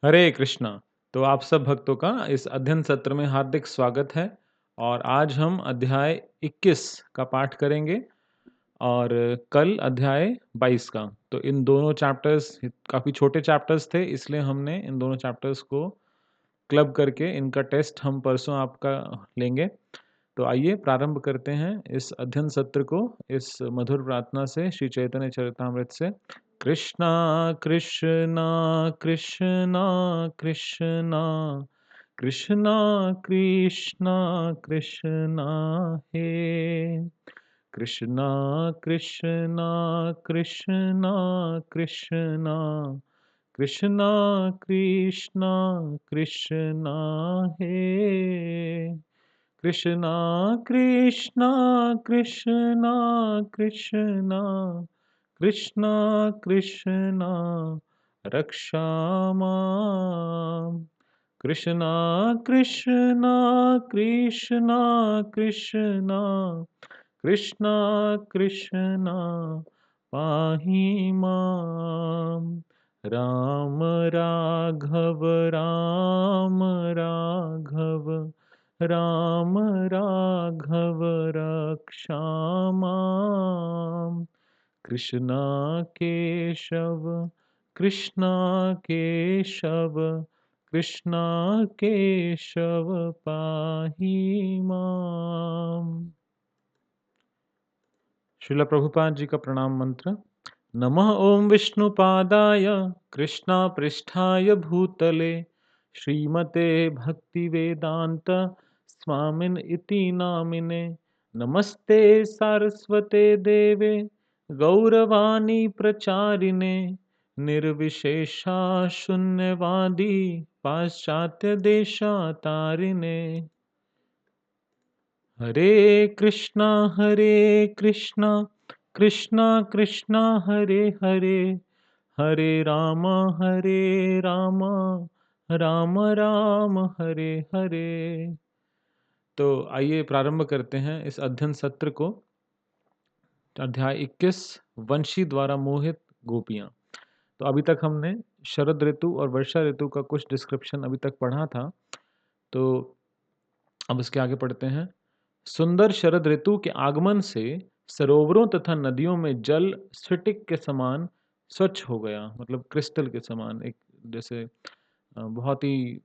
हरे कृष्णा। तो आप सब भक्तों का इस अध्ययन सत्र में हार्दिक स्वागत है और आज हम अध्याय 21 का पाठ करेंगे और कल अध्याय 22 का। तो इन दोनों चैप्टर्स काफ़ी छोटे चैप्टर्स थे, इसलिए हमने इन दोनों चैप्टर्स को क्लब करके इनका टेस्ट हम परसों आपका लेंगे। तो आइए प्रारंभ करते हैं इस अध्ययन सत्र को इस मधुर प्रार्थना से श्री चैतन्य चरितामृत से। कृष्णा कृष्णा कृष्णा कृष्णा कृष्णा कृष्णा कृष्णा हे कृष्णा कृष्णा कृष्णा कृष्णा कृष्णा कृष्णा कृष्णा हे कृष्णा कृष्णा कृष्णा कृष्णा कृष्णा कृष्णा रक्षा माम्। कृष्णा कृष्णा कृष्णा कृष्णा कृष्णा कृष्णा पाहि माम्। राम राघव राम राघव राम राघव रक्षा माम्। कृष्णा केशव कृष्णा केशव कृष्णा केशव पाहि माम्। श्रील प्रभुपाद जी का प्रणाम मंत्र। नमः ओम विष्णुपादाय कृष्णापृष्ठाय भूतले श्रीमते भक्तिवेदांत स्वामिन इति नामिने। नमस्ते सारस्वते देवे गौरवाणी प्रचारिणे निर्विशेषा शून्यवादी पाश्चात्य देशातारिणे। हरे कृष्णा कृष्णा कृष्णा हरे हरे हरे राम राम राम राम हरे हरे। तो आइए प्रारंभ करते हैं इस अध्ययन सत्र को। अध्याय 21 वंशी द्वारा मोहित गोपियाँ। तो अभी तक हमने शरद ऋतु और वर्षा ऋतु का कुछ डिस्क्रिप्शन अभी तक पढ़ा था। तो अब इसके आगे पढ़ते हैं। सुंदर शरद ऋतु के आगमन से सरोवरों तथा नदियों में जल स्फटिक के समान स्वच्छ हो गया, मतलब क्रिस्टल के समान, एक जैसे बहुत ही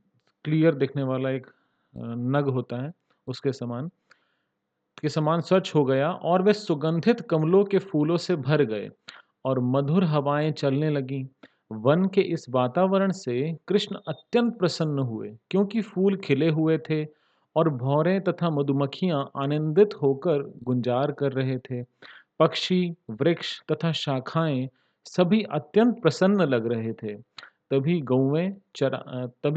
क्लियर दिखने वाला एक नग होता है, उसके समान स्वच्छ हो गया और वे सुगंधित कमलों के फूलों से भर गए और मधुर हवाएं चलने लगीं। वन के इस वातावरण से कृष्ण अत्यंत प्रसन्न हुए, क्योंकि फूल खिले हुए थे और भौरें तथा मधुमक्खियां आनंदित होकर गुंजार कर रहे थे। पक्षी, वृक्ष तथा शाखाएं सभी अत्यंत प्रसन्न लग रहे थे। तभी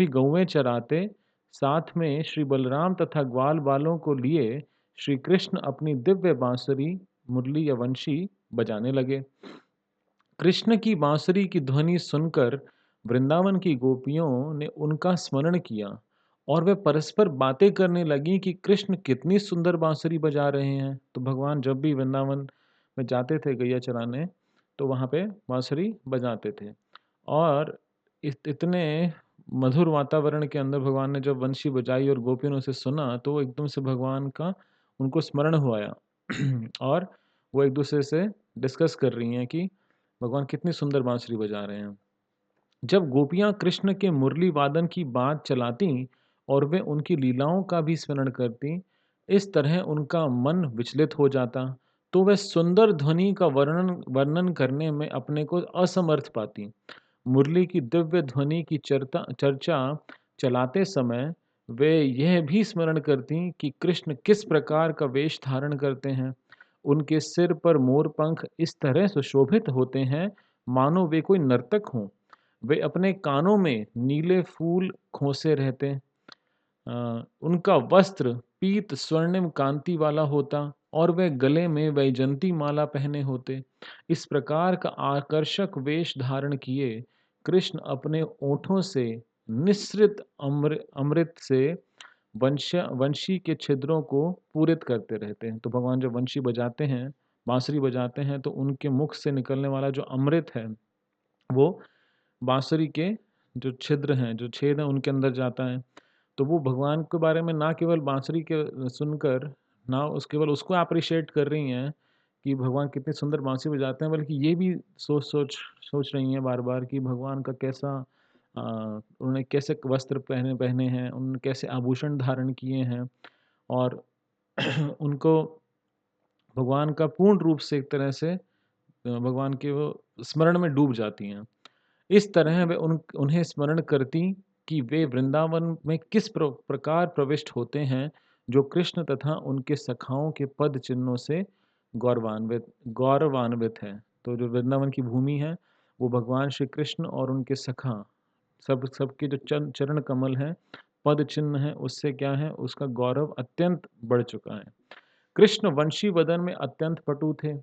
गौवें चराते साथ में श्री बलराम तथा ग्वाल बालों को लिए श्री कृष्ण अपनी दिव्य बांसुरी, मुरली या वंशी बजाने लगे। कृष्ण की बांसुरी की ध्वनि सुनकर वृंदावन की गोपियों ने उनका स्मरण किया और वे परस्पर बातें करने लगी कि कृष्ण कितनी सुंदर बांसुरी बजा रहे हैं। तो भगवान जब भी वृंदावन में जाते थे गैया चराने, तो वहाँ पे बांसुरी बजाते थे। और इतने मधुर वातावरण के अंदर भगवान ने जब वंशी बजाई और गोपियों ने उसे सुना, तो एकदम से भगवान का उनको स्मरण हुआ और वो एक दूसरे से डिस्कस कर रही हैं कि भगवान कितनी सुंदर बांसुरी बजा रहे हैं। जब गोपियां कृष्ण के मुरली वादन की बात चलाती और वे उनकी लीलाओं का भी स्मरण करती, इस तरह उनका मन विचलित हो जाता, तो वे सुंदर ध्वनि का वर्णन वर्णन करने में अपने को असमर्थ पाती। मुरली की दिव्य ध्वनि की चर्चा चलाते समय वे यह भी स्मरण करती कि कृष्ण किस प्रकार का वेश धारण करते हैं। उनके सिर पर मोर पंख इस तरह सुशोभित होते हैं मानो वे कोई नर्तक हों। वे अपने कानों में नीले फूल खोसे रहते। उनका वस्त्र पीत स्वर्णिम कांति वाला होता और वे गले में वैजंती माला पहने होते। इस प्रकार का आकर्षक वेश धारण किए कृष्ण अपने ओठों से निस्रित अमृत से वंशी के छिद्रों को पूरित करते रहते हैं। तो भगवान जब वंशी बजाते हैं, बांसुरी बजाते हैं, तो उनके मुख से निकलने वाला जो अमृत है, वो बांसुरी के जो छिद्र हैं, जो छेद हैं उनके अंदर जाता है। तो वो भगवान के बारे में ना केवल बाँसुरी के सुनकर ना केवल उसको एप्रिशिएट कर रही हैं कि भगवान कितनी सुंदर बाँसुरी बजाते हैं, बल्कि ये भी सोच रही हैं बार-बार कि भगवान का कैसा उन्होंने कैसे वस्त्र पहने पहने हैं, उन्होंने कैसे आभूषण धारण किए हैं और उनको भगवान का पूर्ण रूप से एक तरह से भगवान के वो स्मरण में डूब जाती हैं। इस तरह वे उन्हें स्मरण करती कि वे वृंदावन में किस प्रकार प्रविष्ट होते हैं, जो कृष्ण तथा उनके सखाओं के पद चिन्हों से गौरवान्वित है। तो जो वृंदावन की भूमि है, वो भगवान श्री कृष्ण और उनके सखा सबके जो चरण कमल हैं, पद चिन्ह हैं, उससे क्या है, उसका गौरव अत्यंत बढ़ चुका है। कृष्ण वंशी वदन में अत्यंत पटु थे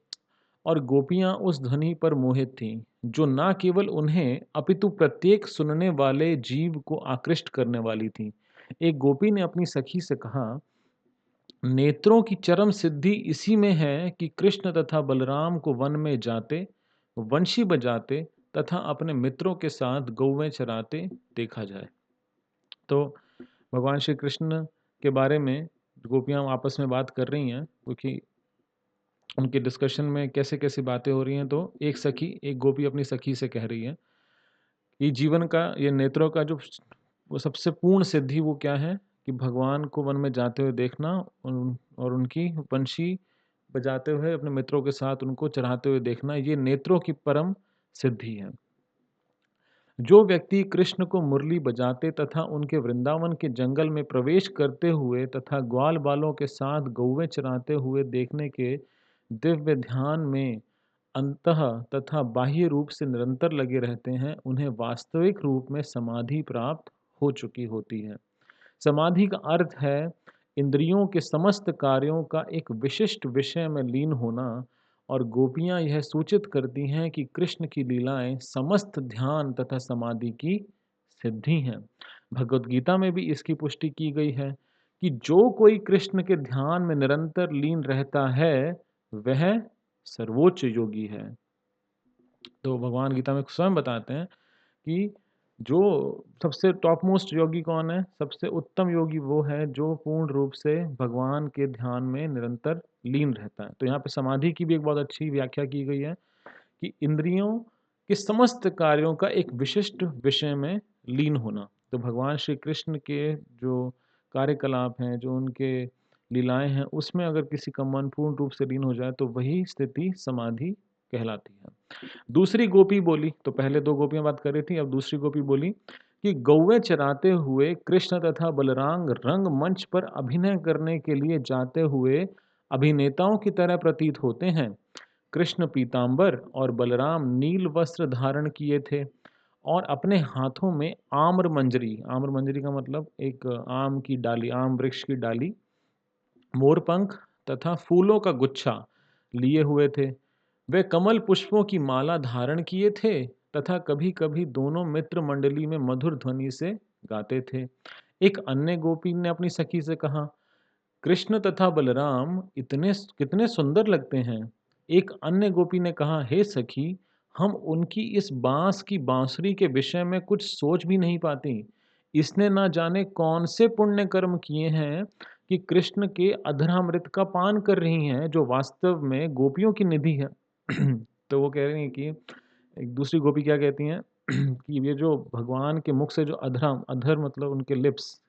और गोपियां उस ध्वनि पर मोहित थीं, जो ना केवल उन्हें अपितु प्रत्येक सुनने वाले जीव को आकृष्ट करने वाली थी। एक गोपी ने अपनी सखी से कहा, नेत्रों की चरम सिद्धि इसी में है कि कृष्ण तथा बलराम को वन में जाते, वंशी बजाते तथा अपने मित्रों के साथ गौवें चराते देखा जाए। तो भगवान श्री कृष्ण के बारे में गोपियां आपस में बात कर रही हैं, क्योंकि उनके डिस्कशन में कैसे-कैसे बातें हो रही हैं, तो एक गोपी अपनी सखी से कह रही है कि जीवन का ये नेत्रों का जो वो सबसे पूर्ण सिद्धि वो क्या है कि भगवान को वन में जाते हुए देखना और उनकी बंशी बजाते हुए अपने मित्रों के साथ उनको चढ़ाते हुए देखना, ये नेत्रों की परम सिद्धि है। जो व्यक्ति कृष्ण को मुरली बजाते तथा उनके वृंदावन के जंगल में प्रवेश करते हुए तथा ग्वाल बालों के साथ गौवें चराते हुए देखने के दिव्य ध्यान में अंतः तथा बाह्य रूप से निरंतर लगे रहते हैं, उन्हें वास्तविक रूप में समाधि प्राप्त हो चुकी होती है। समाधि का अर्थ है इंद्रियों के समस्त कार्यों का एक विशिष्ट विषय में लीन होना, और गोपियां यह सूचित करती हैं कि कृष्ण की लीलाएं समस्त ध्यान तथा समाधि की सिद्धि हैं। भगवत गीता में भी इसकी पुष्टि की गई है कि जो कोई कृष्ण के ध्यान में निरंतर लीन रहता है, वह सर्वोच्च योगी है। तो भगवान गीता में स्वयं बताते हैं कि जो सबसे टॉप मोस्ट योगी कौन है? सबसे उत्तम योगी वो है जो पूर्ण रूप से भगवान के ध्यान में निरंतर लीन रहता है। तो यहाँ पे समाधि की भी एक बहुत अच्छी व्याख्या की गई है कि इंद्रियों के समस्त कार्यों का एक विशिष्ट विषय में लीन होना। तो भगवान श्री कृष्ण के जो कार्यकलाप हैं, जो उनके लीलाएँ हैं, उसमें अगर किसी का मन पूर्ण रूप से लीन हो जाए, तो वही स्थिति समाधि कहलाती है। दूसरी गोपी बोली, तो पहले 2 गोपियाँ बात कर रही थी, अब दूसरी गोपी बोली कि गौवें चराते हुए कृष्ण तथा बलराम रंगमंच पर अभिनय करने के लिए जाते हुए अभिनेताओं की तरह प्रतीत होते हैं। कृष्ण पीतांबर और बलराम नील वस्त्र धारण किए थे और अपने हाथों में आम्र मंजरी का मतलब एक आम की डाली, आम वृक्ष की डाली, मोरपंख तथा फूलों का गुच्छा लिए हुए थे। वे कमल पुष्पों की माला धारण किए थे तथा कभी-कभी दोनों मित्र मंडली में मधुर ध्वनि से गाते थे। एक अन्य गोपी ने अपनी सखी से कहा, कृष्ण तथा बलराम इतने कितने सुंदर लगते हैं। एक अन्य गोपी ने कहा, हे सखी, हम उनकी इस बांस की बांसुरी के विषय में कुछ सोच भी नहीं पाती। इसने ना जाने कौन से पुण्य कर्म किए हैं कि कृष्ण के अधरामृत का पान कर रही हैं, जो वास्तव में गोपियों की निधि है। तो वो कह रही हैं कि एक दूसरी गोपी क्या कहती हैं कि ये जो भगवान के मुख से जो अधर मतलब उनके लिप्स,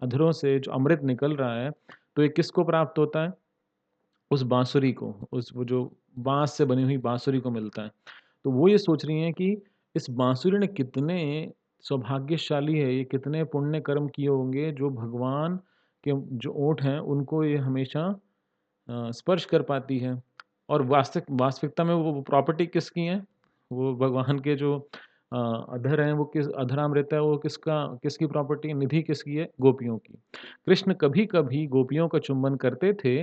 अधरों से जो अमृत निकल रहा है, तो ये किसको प्राप्त होता है? उस बाँसुरी को, उस वो जो बाँस से बनी हुई बाँसुरी को मिलता है। तो वो ये सोच रही हैं कि इस बाँसुरी ने कितने सौभाग्यशाली है, ये कितने पुण्य कर्म किए होंगे जो भगवान के जो ओंठ हैं, उनको ये हमेशा स्पर्श कर पाती है। और वास्तविकता में वो प्रॉपर्टी किसकी है? वो भगवान के जो अ, अधर हैं, वो किस अधरामृत है, वो किसकी प्रॉपर्टी है? निधि किसकी है? गोपियों की। कृष्ण कभी-कभी गोपियों का चुंबन करते थे,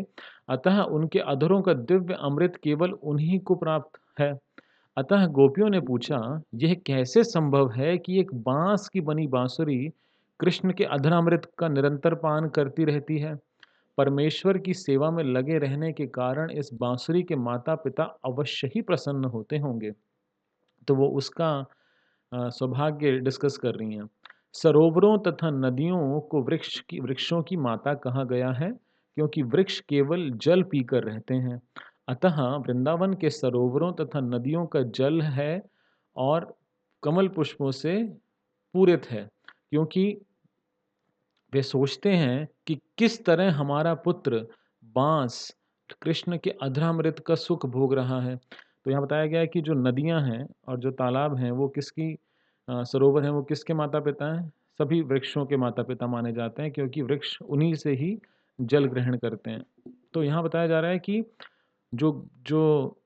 अतः उनके अधरों का दिव्य अमृत केवल उन्हीं को प्राप्त है। अतः गोपियों ने पूछा, यह कैसे संभव है कि एक बाँस की बनी बाँसुरी कृष्ण के अधरामृत का निरंतर पान करती रहती है? परमेश्वर की सेवा में लगे रहने के कारण इस बाँसुरी के माता-पिता अवश्य ही प्रसन्न होते होंगे। तो वो उसका सौभाग्य डिस्कस कर रही हैं। सरोवरों तथा नदियों को वृक्षों की माता कहा गया है, क्योंकि वृक्ष केवल जल पीकर रहते हैं। अतः वृंदावन के सरोवरों तथा नदियों का जल है और कमल पुष्पों से पूरित है, क्योंकि वे सोचते हैं कि किस तरह हमारा पुत्र बांस कृष्ण के अधरामृत का सुख भोग रहा है। तो यहाँ बताया गया है कि जो नदियाँ हैं और जो तालाब हैं वो किसकी सरोवर हैं वो किसके माता पिता हैं? सभी वृक्षों के माता पिता माने जाते हैं, क्योंकि वृक्ष उन्हीं से ही जल ग्रहण करते हैं। तो यहाँ बताया जा रहा है कि जो जो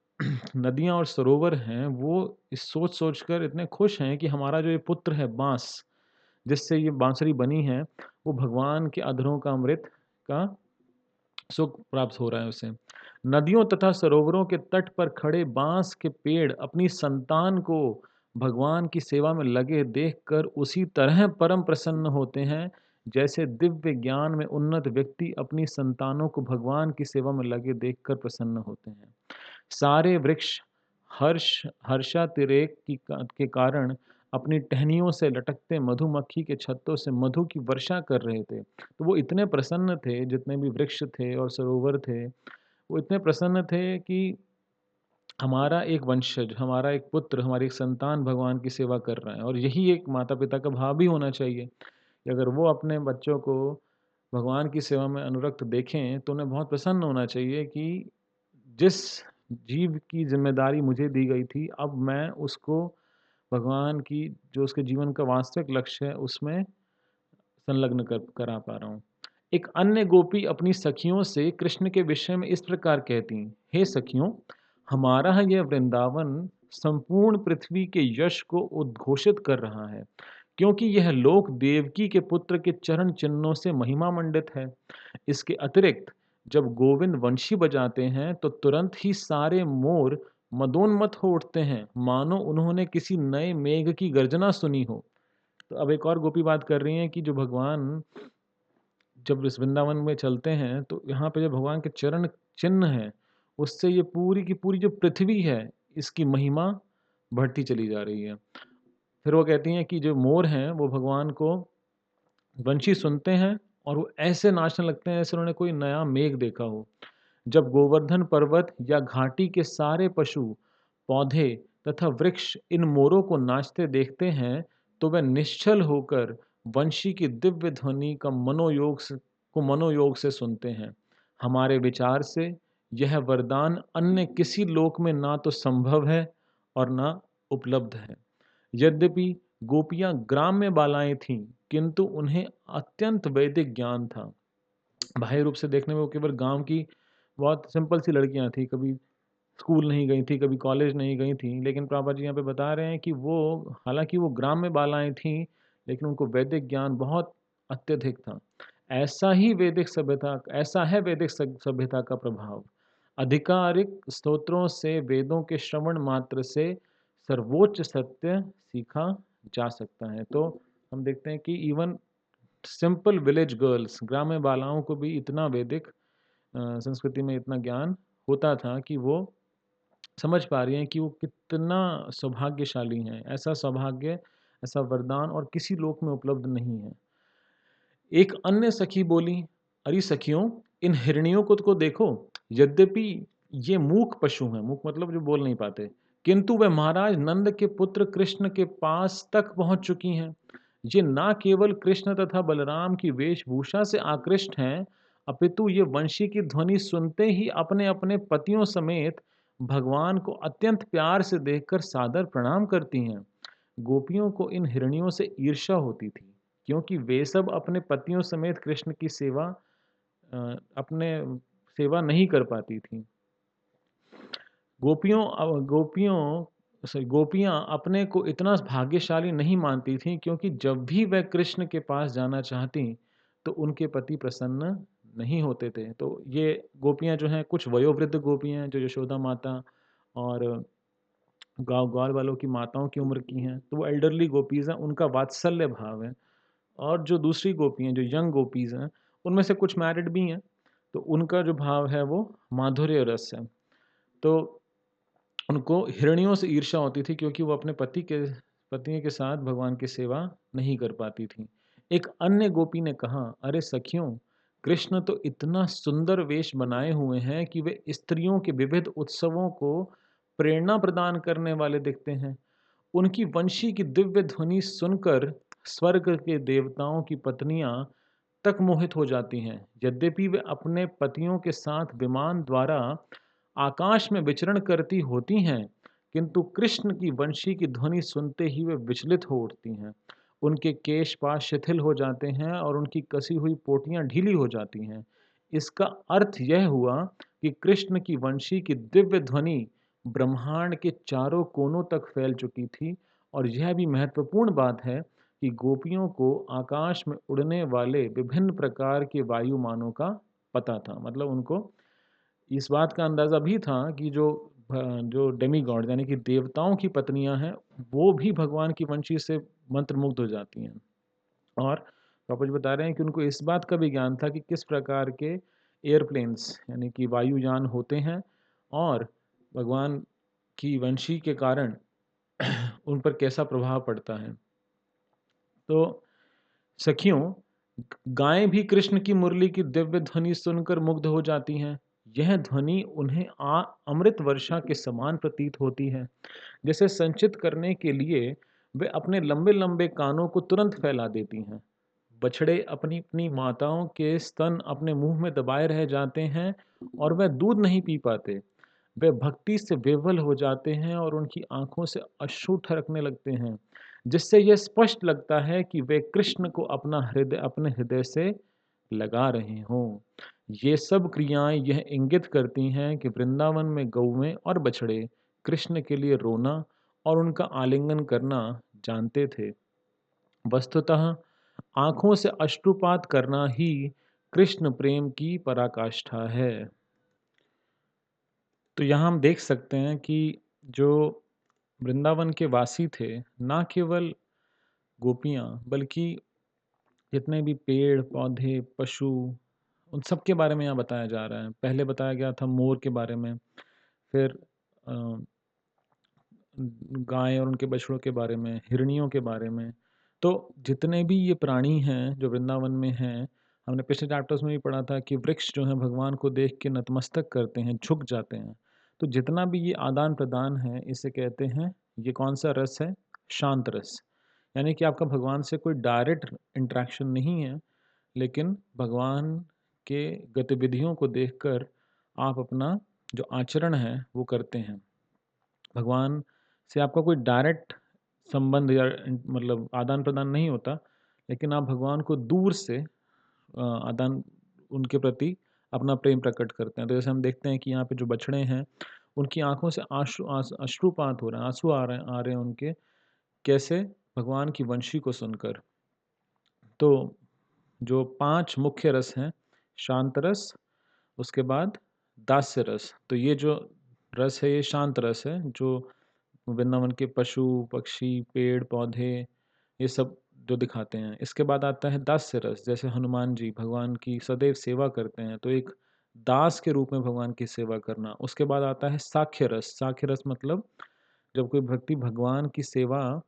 नदियाँ और सरोवर हैं वो इस सोच सोच कर इतने खुश हैं कि हमारा जो ये पुत्र है बांस, जिससे ये बांसुरी बनी है, वो भगवान के अधरों का अमृत का सुख प्राप्त हो रहा है उसे। नदियों तथा सरोवरों के तट पर खड़े बांस के पेड़ अपनी संतान को भगवान की सेवा में लगे देखकर उसी तरह परम प्रसन्न होते हैं, जैसे दिव्य ज्ञान में उन्नत व्यक्ति अपनी संतानों को भगवान की सेवा में लगे देखकर प्रसन्न होते हैं। सारे वृक्ष हर्षातिरेक के कारण अपनी टहनियों से लटकते मधुमक्खी के छत्तों से मधु की वर्षा कर रहे थे। तो वो इतने प्रसन्न थे, जितने भी वृक्ष थे और सरोवर थे, वो इतने प्रसन्न थे कि हमारा एक वंशज, हमारा एक पुत्र, हमारी एक संतान भगवान की सेवा कर रहा है। और यही एक माता-पिता का भाव भी होना चाहिए कि अगर वो अपने बच्चों को भगवान की सेवा में अनुरक्त देखें, तो उन्हें बहुत प्रसन्न होना चाहिए कि जिस जीव की ज़िम्मेदारी मुझे दी गई थी, अब मैं उसको भगवान की जो उसके जीवन का वास्तविक लक्ष्य है, उसमें संलग्न करा पा रहा हूँ। एक अन्य गोपी अपनी सखियों से कृष्ण के विषय में इस प्रकार कहती, हे सखियों, हमारा यह वृंदावन संपूर्ण पृथ्वी के यश को उद्घोषित कर रहा है, क्योंकि यह लोक देवकी के पुत्र के चरण चिन्हों से महिमा मंडित है। इसके अतिरिक्त जब गोविंद वंशी बजाते हैं तो तुरंत ही सारे मोर मदोन्मत्त हो उठते हैं, मानो उन्होंने किसी नए मेघ की गर्जना सुनी हो। तो अब एक और गोपी बात कर रही हैं कि जो भगवान जब इस वृंदावन में चलते हैं, तो यहाँ पे जो भगवान के चरण चिन्ह हैं, उससे ये पूरी की पूरी जो पृथ्वी है, इसकी महिमा बढ़ती चली जा रही है। फिर वो कहती हैं कि जो मोर हैं, वो भगवान को वंशी सुनते हैं और वो ऐसे नाचने लगते हैं जैसे उन्होंने कोई नया मेघ देखा हो। जब गोवर्धन पर्वत या घाटी के सारे पशु, पौधे तथा वृक्ष इन मोरों को नाचते देखते हैं, तो वे निश्चल होकर वंशी की दिव्य ध्वनि का मनोयोग से सुनते हैं। हमारे विचार से यह वरदान अन्य किसी लोक में ना तो संभव है और ना उपलब्ध है। यद्यपि गोपियाँ ग्राम्य बालाएँ थीं, किंतु उन्हें अत्यंत वैदिक ज्ञान था। बाह्य रूप से देखने में वो केवल गाँव की बहुत सिंपल सी लड़कियाँ थीं, कभी स्कूल नहीं गई थीं, कभी कॉलेज नहीं गई थीं। लेकिन प्रभुपाद जी यहाँ पे बता रहे हैं कि वो हालाँकि वो ग्राम्य बालाएँ थीं, लेकिन उनको वैदिक ज्ञान बहुत अत्यधिक था। ऐसा है वैदिक सभ्यता का प्रभाव। आधिकारिक स्तोत्रों से वेदों के श्रवण मात्र से सर्वोच्च सत्य सीखा जा सकता है। तो हम देखते हैं कि इवन सिंपल विलेज गर्ल्स, ग्राम्य बालाओं को भी इतना वैदिक संस्कृति में इतना ज्ञान होता था कि वो समझ पा रही हैं कि वो कितना सौभाग्यशाली हैं। ऐसा सौभाग्य, ऐसा वरदान और किसी लोक में उपलब्ध नहीं है। एक अन्य सखी बोली, अरे सखियों, इन हिरनियों को देखो, यद्यपि ये मूक पशु हैं, मूक मतलब जो बोल नहीं पाते, किंतु वे महाराज नंद के पुत्र कृष्ण के पास तक पहुंच चुकी हैं। ये ना केवल कृष्ण तथा बलराम की वेशभूषा से आकृष्ट हैं, अपितु ये वंशी की ध्वनि सुनते ही अपने अपने पतियों समेत भगवान को अत्यंत प्यार से देखकर सादर प्रणाम करती हैं। गोपियों को इन हिरनियों से ईर्ष्या होती थी, क्योंकि वे सब अपने पतियों समेत कृष्ण की अपने सेवा नहीं कर पाती थीं। गोपियाँ अपने को इतना भाग्यशाली नहीं मानती थीं, क्योंकि जब भी वह कृष्ण के पास जाना चाहतीं, तो उनके पति प्रसन्न नहीं होते थे। तो ये गोपियाँ जो हैं, कुछ वयोवृद्ध गोपियाँ हैं, जो यशोदा माता और गाँव ग्वाल वालों की माताओं की उम्र की हैं, तो वो एल्डरली गोपीज़ हैं, उनका वात्सल्य भाव है। और जो दूसरी गोपी हैं, जो यंग गोपीज़ हैं, उनमें से कुछ मैरिड भी हैं, तो उनका जो भाव है वो माधुर्य रस है। तो उनको हिरनियों से ईर्ष्या होती थी, क्योंकि वो अपने पति के पत्नियों के साथ भगवान की सेवा नहीं कर पाती थीं। एक अन्य गोपी ने कहा, अरे सखियों, कृष्ण तो इतना सुंदर वेश बनाए हुए हैं कि वे स्त्रियों के विविध उत्सवों को प्रेरणा प्रदान करने वाले दिखते हैं। उनकी वंशी की दिव्य ध्वनि सुनकर स्वर्ग के देवताओं की पत्नियां तक मोहित हो जाती हैं। यद्यपि वे अपने पतियों के साथ विमान द्वारा आकाश में विचरण करती होती हैं, किंतु कृष्ण की वंशी की ध्वनि सुनते ही वे विचलित हो उठती हैं। उनके केश पाश शिथिल हो जाते हैं और उनकी कसी हुई पोटियां ढीली हो जाती हैं। इसका अर्थ यह हुआ कि कृष्ण की वंशी की दिव्य ध्वनि ब्रह्मांड के चारों कोनों तक फैल चुकी थी। और यह भी महत्वपूर्ण बात है कि गोपियों को आकाश में उड़ने वाले विभिन्न प्रकार के वायुमानों का पता था। मतलब उनको इस बात का अंदाज़ा भी था कि जो डेमीगॉड यानी कि देवताओं की पत्नियां हैं, वो भी भगवान की वंशी से मंत्रमुग्ध हो जाती हैं। और पापा जी बता रहे हैं कि उनको इस बात का भी ज्ञान था कि किस प्रकार के एयरप्लेन्स यानी कि वायुयान होते हैं और भगवान की वंशी के कारण उन पर कैसा प्रभाव पड़ता है। तो सखियों, गायें भी कृष्ण की मुरली की दिव्य ध्वनि सुनकर मुग्ध हो जाती हैं। यह ध्वनि उन्हें अमृत वर्षा के समान प्रतीत होती है। जैसे संचित करने के लिए वे अपने लंबे लंबे कानों को तुरंत फैला देती हैं। बछड़े अपनी अपनी माताओं के स्तन अपने मुंह में दबाए रह जाते हैं और वह दूध नहीं पी पाते। वे भक्ति से विह्वल हो जाते हैं और उनकी आंखों से अश्रु टपकने लगते हैं, जिससे यह स्पष्ट लगता है कि वे कृष्ण को अपने हृदय से लगा रहे हों। ये सब क्रियाएं यह इंगित करती हैं कि वृंदावन में गौएं और बछड़े कृष्ण के लिए रोना और उनका आलिंगन करना जानते थे। वस्तुतः आंखों से अश्रुपात करना ही कृष्ण प्रेम की पराकाष्ठा है। तो यहाँ हम देख सकते हैं कि जो वृंदावन के वासी थे, ना केवल गोपियाँ बल्कि जितने भी पेड़, पौधे, पशु, उन सब के बारे में यहाँ बताया जा रहा है। पहले बताया गया था मोर के बारे में, फिर अ, गाय और उनके बछड़ों के बारे में, हिरनियों के बारे में। तो जितने भी ये प्राणी हैं जो वृंदावन में हैं, हमने पिछले चैप्टर्स में भी पढ़ा था कि वृक्ष जो हैं भगवान को देख के नतमस्तक करते हैं, झुक जाते हैं। तो जितना भी ये आदान-प्रदान है, इसे कहते हैं, ये कौन-सा रस है? शांत रस। यानी कि आपका भगवान से कोई डायरेक्ट इंटरेक्शन नहीं है, लेकिन भगवान के गतिविधियों को देखकर आप अपना जो आचरण है, वो करते हैं। भगवान से आपका कोई डायरेक्ट संबंध या मतलब आदान-प्रदान नहीं होता, लेकिन आप भगवान को दूर से आदान उनके प्रति अपना प्रेम प्रकट करते हैं। तो जैसे हम देखते हैं कि यहाँ पे जो बछड़े हैं, उनकी आँखों से अश्रुपात हो रहा है, आँसू आ रहे हैं उनके, कैसे? भगवान की वंशी को सुनकर। तो जो 5 मुख्य रस हैं, शांत रस, उसके बाद दास्य रस। तो ये जो रस है, ये शांत रस है, जो वृंदावन के पशु, पक्षी, पेड़, पौधे ये सब जो दिखाते हैं। इसके बाद आता है दास्य रस, जैसे हनुमान जी भगवान की सदैव सेवा करते हैं, तो एक दास के रूप में भगवान की सेवा करना। उसके बाद आता है साख्य रस। साख्य रस मतलब जब कोई व्यक्ति भगवान की सेवा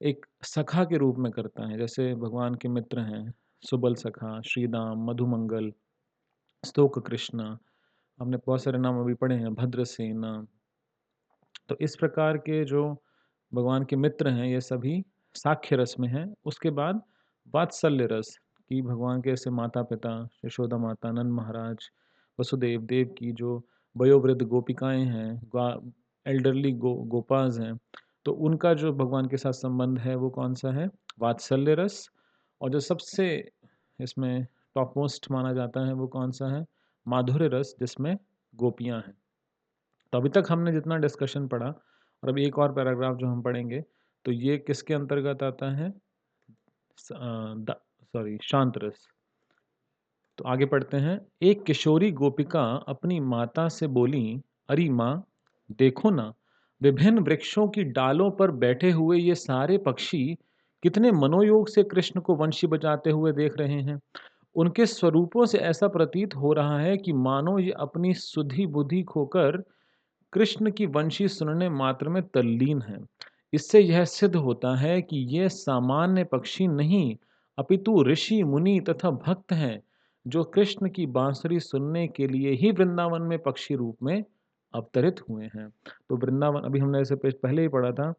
एक सखा के रूप में करता है, जैसे भगवान के मित्र हैं, सुबल सखा, श्रीदाम, मधुमंगल, स्तोक कृष्ण, हमने बहुत सारे नाम अभी पढ़े हैं, भद्रसेना। तो इस प्रकार के जो भगवान के मित्र हैं, ये सभी साख्य रस में हैं। उसके बाद वात्सल्य रस कि भगवान के ऐसे माता-पिता, यशोदा माता, नंद महाराज, वसुदेव, देवकी जो वयोवृद्ध गोपिकाएँ हैं, एल्डरली गोपास हैं, तो उनका जो भगवान के साथ संबंध है, वो कौन-सा है? वात्सल्य रस। और जो सबसे इसमें टॉप मोस्ट माना जाता है, वो कौन-सा है? माधुर्य रस, जिसमें गोपियाँ हैं। तो अभी तक हमने जितना डिस्कशन पढ़ा और अभी एक और पैराग्राफ जो हम पढ़ेंगे, तो ये किसके अंतर्गत आता है? शांत रस। तो आगे पढ़ते हैं। एक किशोरी गोपिका अपनी माता से बोली, अरे माँ, देखो ना, विभिन्न वृक्षों की डालों पर बैठे हुए ये सारे पक्षी कितने मनोयोग से कृष्ण को वंशी बजाते हुए देख रहे हैं। उनके स्वरूपों से ऐसा प्रतीत हो रहा है कि मानो ये अपनी सुधि बुद्धि खोकर कृष्ण की वंशी सुनने मात्र में तल्लीन है। इससे यह सिद्ध होता है कि ये सामान्य पक्षी नहीं, अपितु ऋषि, मुनि तथा भक्त हैं, जो कृष्ण की बांसुरी सुनने के लिए ही वृंदावन में पक्षी रूप में अवतरित हुए हैं। तो वृंदावन, अभी हमने ऐसे पहले ही पढ़ा था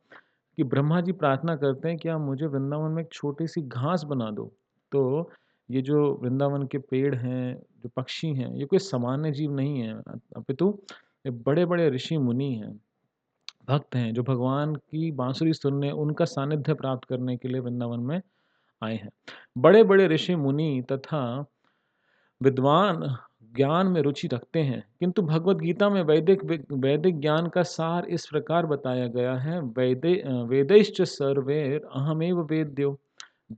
कि ब्रह्मा जी प्रार्थना करते हैं कि आप मुझे वृंदावन में एक छोटी-सी घास बना दो। तो ये जो वृंदावन के पेड़ हैं, जो पक्षी हैं, ये कोई सामान्य जीव नहीं है, अपितु ये बड़े-बड़े ऋषि-मुनि हैं, भक्त हैं, जो भगवान की बांसुरी सुनने, उनका सानिध्य प्राप्त करने के लिए वृंदावन में आए हैं। बड़े-बड़े ऋषि-मुनि तथा विद्वान ज्ञान में रुचि रखते हैं, किंतु भगवद गीता में वैदिक ज्ञान का सार इस प्रकार बताया गया है, वेदैश्च सर्वैर अहमेव वेद्यो।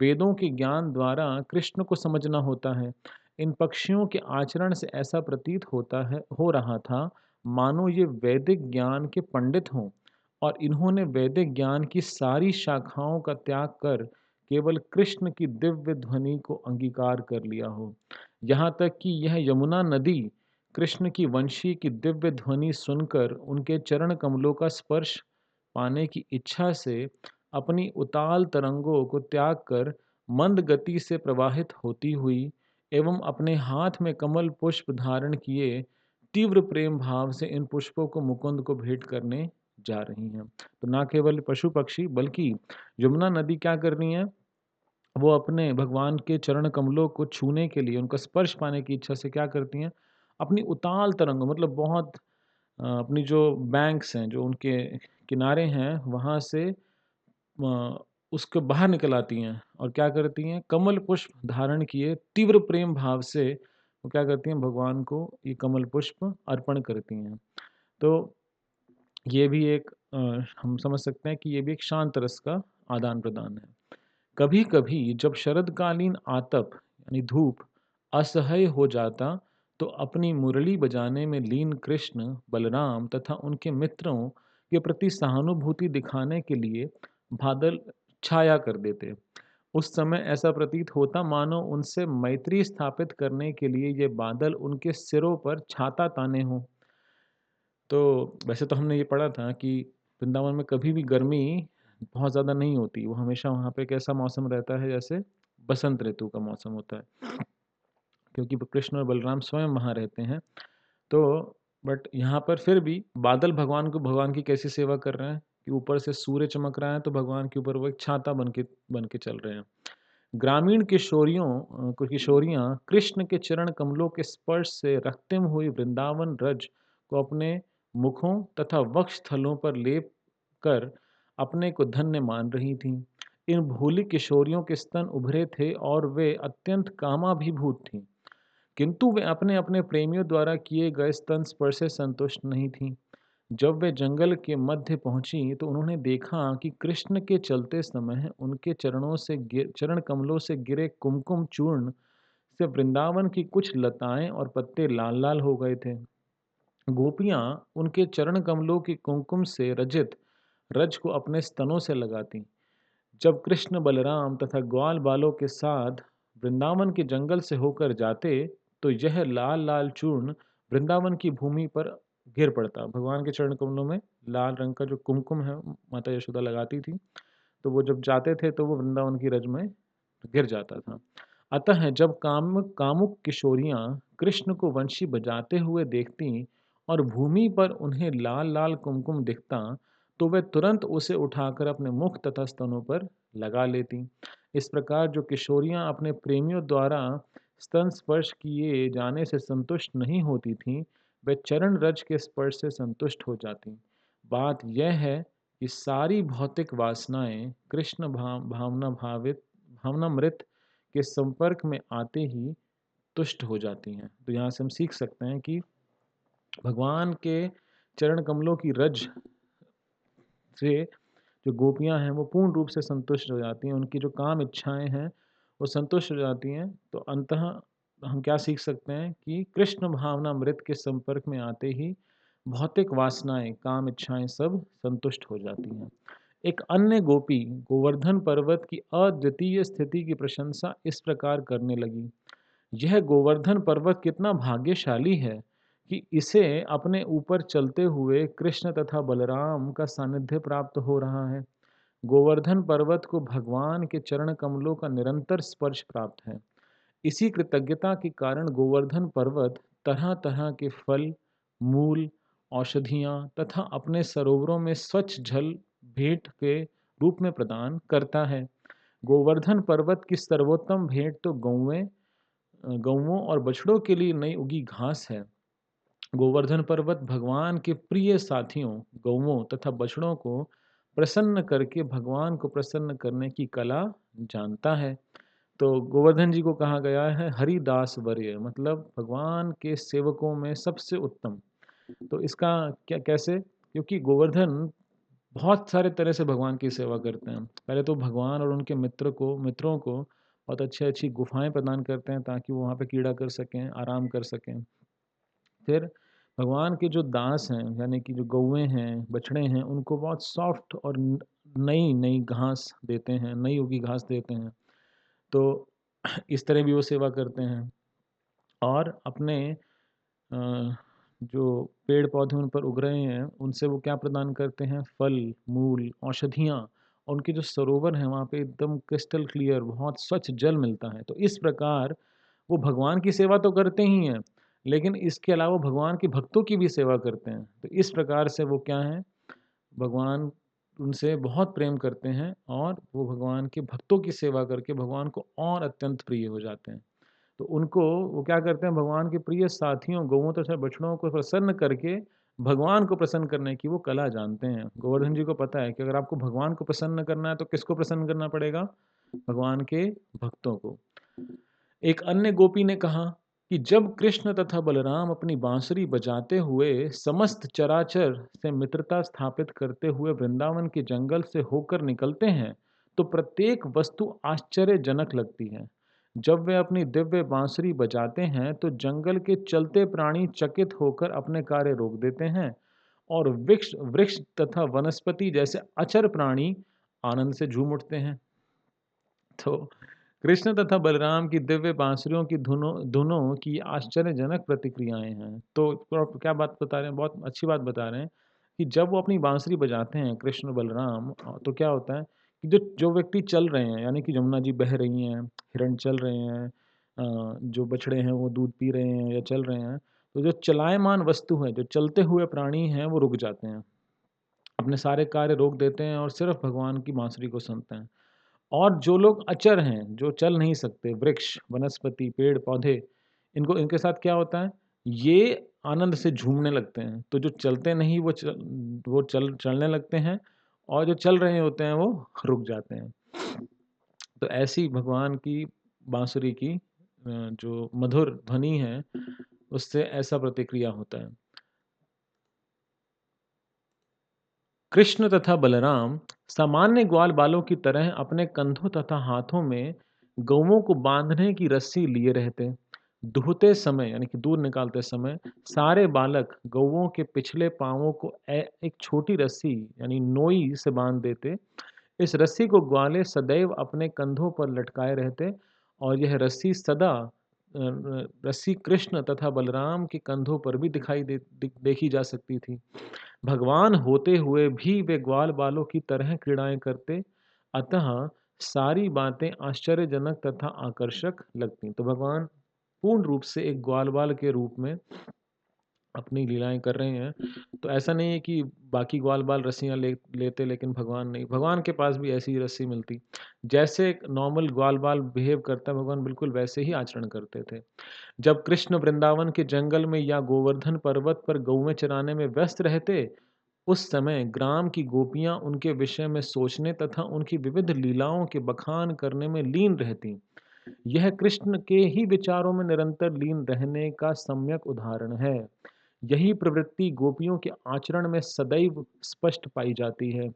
वेदों के ज्ञान द्वारा कृष्ण को समझना होता है। इन पक्षियों के आचरण से ऐसा प्रतीत हो रहा था, मानो ये वैदिक ज्ञान के पंडित हों और इन्होंने वैदिक ज्ञान की सारी शाखाओं का त्याग कर केवल कृष्ण की दिव्य ध्वनि को अंगीकार कर लिया हो। यहाँ तक कि यह यमुना नदी कृष्ण की वंशी की दिव्य ध्वनि सुनकर उनके चरण कमलों का स्पर्श पाने की इच्छा से अपनी उताल तरंगों को त्याग कर मंद गति से प्रवाहित होती हुई एवं अपने हाथ में कमल पुष्प धारण किए तीव्र प्रेम भाव से इन पुष्पों को मुकुंद को भेंट करने जा रही हैं। तो ना केवल पशु पक्षी बल्कि यमुना नदी क्या कर रही है, वो अपने भगवान के चरण कमलों को छूने के लिए, उनका स्पर्श पाने की इच्छा से क्या करती हैं, अपनी उताल तरंग मतलब बहुत अपनी जो बैंक्स हैं, जो उनके किनारे हैं, वहाँ से उसको बाहर निकल आती हैं और क्या करती हैं, कमल पुष्प धारण किए तीव्र प्रेम भाव से वो क्या करती हैं, भगवान को ये कमल पुष्प अर्पण करती हैं। तो ये भी एक हम समझ सकते हैं कि ये भी एक शांत रस का आदान प्रदान है। कभी-कभी जब शरदकालीन आतप यानी धूप असह्य हो जाता, तो अपनी मुरली बजाने में लीन कृष्ण, बलराम तथा उनके मित्रों के प्रति सहानुभूति दिखाने के लिए बादल छाया कर देते। उस समय ऐसा प्रतीत होता मानो उनसे मैत्री स्थापित करने के लिए ये बादल उनके सिरों पर छाता ताने हों। तो वैसे तो हमने ये पढ़ा था कि वृंदावन में कभी भी गर्मी बहुत ज़्यादा नहीं होती, वो हमेशा वहाँ पे कैसा मौसम रहता है, जैसे बसंत ऋतु का मौसम होता है, क्योंकि कृष्ण और बलराम स्वयं वहाँ रहते हैं। तो बट यहाँ पर फिर भी बादल भगवान की कैसी सेवा कर रहे हैं कि ऊपर से सूर्य चमक रहा है, तो भगवान के ऊपर वो एक छाता बन के चल रहे हैं। ग्रामीण किशोरियाँ कृष्ण के चरण कमलों के स्पर्श से रक्तिम हुई वृंदावन रज को अपने मुखों तथा वक्ष स्थलों पर लेप कर अपने को धन्य मान रही थीं। इन भोली किशोरियों के स्तन उभरे थे और वे अत्यंत कामाभिभूत थीं, किंतु वे अपने अपने प्रेमियों द्वारा किए गए स्तन स्पर्श से संतुष्ट नहीं थीं। जब वे जंगल के मध्य पहुंची, तो उन्होंने देखा कि कृष्ण के चलते समय उनके चरण कमलों से गिरे कुमकुम चूर्ण से वृंदावन की कुछ लताएं और पत्ते लाल लाल हो गए थे। गोपियां उनके चरण कमलों की कुमकुम से रजित रज को अपने स्तनों से लगाती। जब कृष्ण बलराम तथा ग्वाल बालों के साथ वृंदावन के जंगल से होकर जाते, तो यह लाल लाल चूर्ण वृंदावन की भूमि पर गिर पड़ता। भगवान के चरण कमलों में लाल रंग का जो कुमकुम है, माता यशोदा लगाती थी, तो वो जब जाते थे तो वो वृंदावन की रज में गिर जाता था। अतः जब कामुक किशोरियां कृष्ण को वंशी बजाते हुए देखती और भूमि पर उन्हें लाल लाल कुमकुम दिखता, तो वे तुरंत उसे उठाकर अपने मुख तथा स्तनों पर लगा लेती। इस प्रकार जो किशोरियां अपने प्रेमियों द्वारा स्तन स्पर्श किए जाने से संतुष्ट नहीं होती थीं, वे चरण रज के स्पर्श से संतुष्ट हो जाती। बात यह है कि सारी भौतिक वासनाएं कृष्ण भावनामृत के संपर्क में आते ही तुष्ट हो जाती हैं। तो यहाँ से हम सीख सकते हैं कि भगवान के चरण कमलों की रज से जो गोपियाँ हैं, वो पूर्ण रूप से संतुष्ट हो जाती हैं, उनकी जो काम इच्छाएँ हैं, वो संतुष्ट हो जाती हैं। तो अंततः हम क्या सीख सकते हैं कि कृष्ण भावनामृत के संपर्क में आते ही भौतिक वासनाएँ, काम इच्छाएँ सब संतुष्ट हो जाती हैं। एक अन्य गोपी गोवर्धन पर्वत की अद्वितीय स्थिति की प्रशंसा इस प्रकार करने लगी, यह गोवर्धन पर्वत कितना भाग्यशाली है कि इसे अपने ऊपर चलते हुए कृष्ण तथा बलराम का सानिध्य प्राप्त हो रहा है। गोवर्धन पर्वत को भगवान के चरण कमलों का निरंतर स्पर्श प्राप्त है। इसी कृतज्ञता के कारण गोवर्धन पर्वत तरह-तरह के फल, मूल, औषधियाँ तथा अपने सरोवरों में स्वच्छ जल भेंट के रूप में प्रदान करता है। गोवर्धन पर्वत की सर्वोत्तम भेंट तो गौओं और बछड़ों के लिए नई उगी घास है। गोवर्धन पर्वत भगवान के प्रिय साथियों गौओं तथा बछड़ों को प्रसन्न करके भगवान को प्रसन्न करने की कला जानता है। तो गोवर्धन जी को कहा गया है हरिदास वर्य, मतलब भगवान के सेवकों में सबसे उत्तम। तो इसका क्या कैसे? क्योंकि गोवर्धन बहुत सारे तरह से भगवान की सेवा करते हैं। पहले तो भगवान और उनके मित्रों को बहुत अच्छी-अच्छी गुफाएँ प्रदान करते हैं ताकि वो वहाँ पे कीड़ा कर सकें, आराम कर सकें। फिर भगवान के जो दास हैं, यानी कि जो गौएँ हैं, बछड़े हैं, उनको बहुत सॉफ्ट और नई-नई घास देते हैं, नई उगी घास देते हैं। तो इस तरह भी वो सेवा करते हैं और अपने जो पेड़-पौधे उन पर उग रहे हैं, उनसे वो क्या प्रदान करते हैं? फल, मूल, औषधियाँ और उनके जो सरोवर हैं, वहाँ पे एकदम क्रिस्टल क्लियर बहुत स्वच्छ जल मिलता है। तो इस प्रकार वो भगवान की सेवा तो करते ही हैं, लेकिन इसके अलावा भगवान के भक्तों की भी सेवा करते हैं। तो इस प्रकार से वो क्या हैं? भगवान उनसे बहुत प्रेम करते हैं और वो भगवान के भक्तों की सेवा करके भगवान को और अत्यंत प्रिय हो जाते हैं। तो उनको वो क्या करते हैं भगवान के प्रिय साथियों गौओं तथा बछड़ों को प्रसन्न करके भगवान को प्रसन्न करने की वो कला जानते हैं। गोवर्धन जी को पता है कि अगर आपको भगवान को प्रसन्न करना है तो किसको प्रसन्न करना पड़ेगा? भगवान के भक्तों को। एक अन्य गोपी ने कहा कि जब कृष्ण तथा बलराम अपनी बांसुरी बजाते हुए समस्त चराचर से मित्रता स्थापित करते हुए वृंदावन के जंगल से होकर निकलते हैं, तो प्रत्येक वस्तु आश्चर्यजनक लगती है। जब वे अपनी दिव्य बांसुरी बजाते हैं, तो जंगल के चलते प्राणी चकित होकर अपने कार्य रोक देते हैं और वृक्ष वृक्ष तथा वनस्पति जैसे अचर प्राणी आनंद से झूम उठते हैं। तो कृष्ण तथा बलराम की दिव्य बांसुरियों की धुनों धुनों की आश्चर्यजनक प्रतिक्रियाएं हैं। तो आप क्या बात बता रहे हैं? बहुत अच्छी बात बता रहे हैं कि जब वो अपनी बांसुरी बजाते हैं कृष्ण बलराम, तो क्या होता है कि जो जो व्यक्ति चल रहे हैं, यानी कि जमुना जी बह रही हैं, हिरण चल रहे हैं, जो बछड़े हैं वो दूध पी रहे हैं या चल रहे हैं, तो जो चलायमान वस्तु है, जो चलते हुए प्राणी हैं, वो रुक जाते हैं, अपने सारे कार्य रोक देते हैं और सिर्फ भगवान की बांसुरी को सुनते हैं। और जो लोग अचर हैं, जो चल नहीं सकते, वृक्ष, वनस्पति, पेड़-पौधे, इनको इनके साथ क्या होता है? ये आनंद से झूमने लगते हैं। तो जो चलते नहीं वो चलने लगते हैं और जो चल रहे होते हैं वो रुक जाते हैं। तो ऐसी भगवान की बाँसुरी की जो मधुर ध्वनि है, उससे ऐसा प्रतिक्रिया होता है। कृष्ण तथा बलराम सामान्य ग्वाल बालों की तरह अपने कंधों तथा हाथों में गौओं को बांधने की रस्सी लिए रहते। दुहते समय यानी कि दूध निकालते समय सारे बालक गौओं के पिछले पांवों को एक छोटी रस्सी यानी नोई से बांध देते। इस रस्सी को ग्वाले सदैव अपने कंधों पर लटकाए रहते और यह रस्सी सदा रस्सी कृष्ण तथा बलराम के कंधों पर भी देखी जा सकती थी। भगवान होते हुए भी वे ग्वाल बालों की तरह क्रीड़ाएं करते, अतः सारी बातें आश्चर्यजनक तथा आकर्षक लगती। तो भगवान पूर्ण रूप से एक ग्वाल बाल के रूप में अपनी लीलाएं कर रहे हैं। तो ऐसा नहीं है कि बाकी ग्वाल बाल रस्सियां लेते लेकिन भगवान नहीं, भगवान के पास भी ऐसी ही रस्सी मिलती। जैसे एक नॉर्मल ग्वाल बाल बिहेव करता है भगवान बिल्कुल वैसे ही आचरण करते थे। जब कृष्ण वृंदावन के जंगल में या गोवर्धन पर्वत पर गौएं चराने में व्यस्त रहते, उस समय ग्राम की गोपियां उनके विषय में सोचने तथा उनकी विविध लीलाओं के बखान करने में लीन रहती। यह कृष्ण के ही विचारों में निरंतर लीन रहने का सम्यक उदाहरण है। यही प्रवृत्ति गोपियों के आचरण में सदैव स्पष्ट पाई जाती है।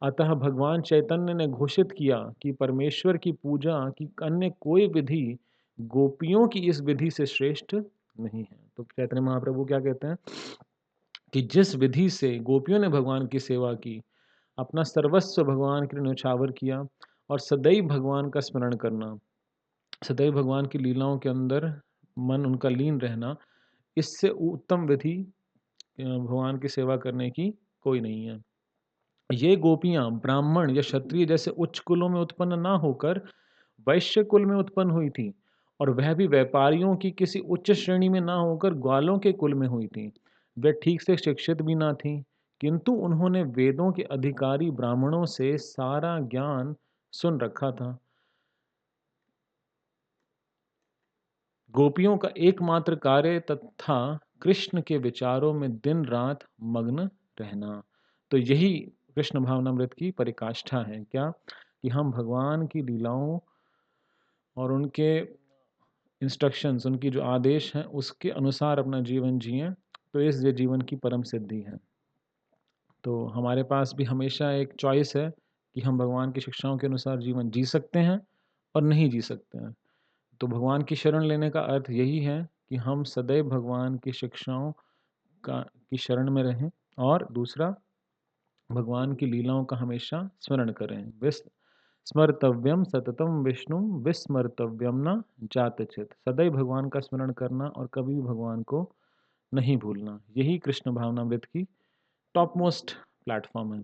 अतः भगवान चैतन्य ने घोषित किया कि परमेश्वर की पूजा की अन्य कोई विधि गोपियों की इस विधि से श्रेष्ठ नहीं है। तो चैतन्य महाप्रभु क्या कहते हैं कि जिस विधि से गोपियों ने भगवान की सेवा की, अपना सर्वस्व भगवान के लिए न्यौछावर किया और सदैव भगवान का स्मरण करना, सदैव भगवान की लीलाओं के अंदर मन उनका लीन रहना, इससे उत्तम विधि भगवान की सेवा करने की कोई नहीं है। ये गोपियाँ ब्राह्मण या क्षत्रिय जैसे उच्च कुलों में उत्पन्न ना होकर वैश्य कुल में उत्पन्न हुई थीं और वह भी व्यापारियों की किसी उच्च श्रेणी में ना होकर ग्वालों के कुल में हुई थीं। वे ठीक से शिक्षित भी ना थीं, किंतु उन्होंने वेदों के अधिकारी ब्राह्मणों से सारा ज्ञान सुन रखा था। गोपियों का एकमात्र कार्य तथा कृष्ण के विचारों में दिन रात मग्न रहना। तो यही कृष्ण भावनामृत की परिकाष्ठा है क्या, कि हम भगवान की लीलाओं और उनके इंस्ट्रक्शंस, उनकी जो आदेश हैं उसके अनुसार अपना जीवन जिएं, तो इस ये जीवन की परम सिद्धि है। तो हमारे पास भी हमेशा एक चॉइस है कि हम भगवान की शिक्षाओं के अनुसार जीवन जी सकते हैं और नहीं जी सकते हैं। तो भगवान की शरण लेने का अर्थ यही है कि हम सदैव भगवान की शिक्षाओं का की शरण में रहें और दूसरा भगवान की लीलाओं का हमेशा स्मरण करें। स्मर्तव्यम सततम विष्णु विस्मर्तव्यम न जातचित। सदैव भगवान का स्मरण करना और कभी भी भगवान को नहीं भूलना, यही कृष्ण भावनामृत की टॉप मोस्ट प्लेटफॉर्म है।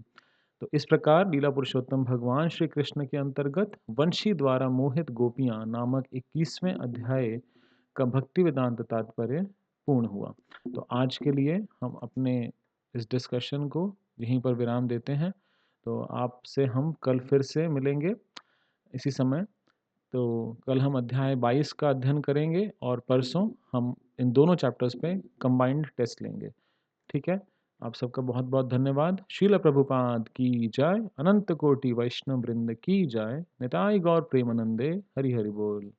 तो इस प्रकार लीला पुरुषोत्तम भगवान श्री कृष्ण के अंतर्गत वंशी द्वारा मोहित गोपियां नामक 21वें अध्याय का भक्ति वेदांत तात्पर्य पूर्ण हुआ। तो आज के लिए हम अपने इस डिस्कशन को यहीं पर विराम देते हैं। तो आपसे हम कल फिर से मिलेंगे इसी समय। तो कल हम अध्याय 22 का अध्ययन करेंगे और परसों हम इन दोनों चैप्टर्स पे कंबाइंड टेस्ट लेंगे। ठीक है? आप सबका बहुत बहुत धन्यवाद। शील प्रभुपाद की जय, अनंत कोटि वैष्णव वृंद की जय, निताई गौर प्रेमानंदे, हरि हरि बोल।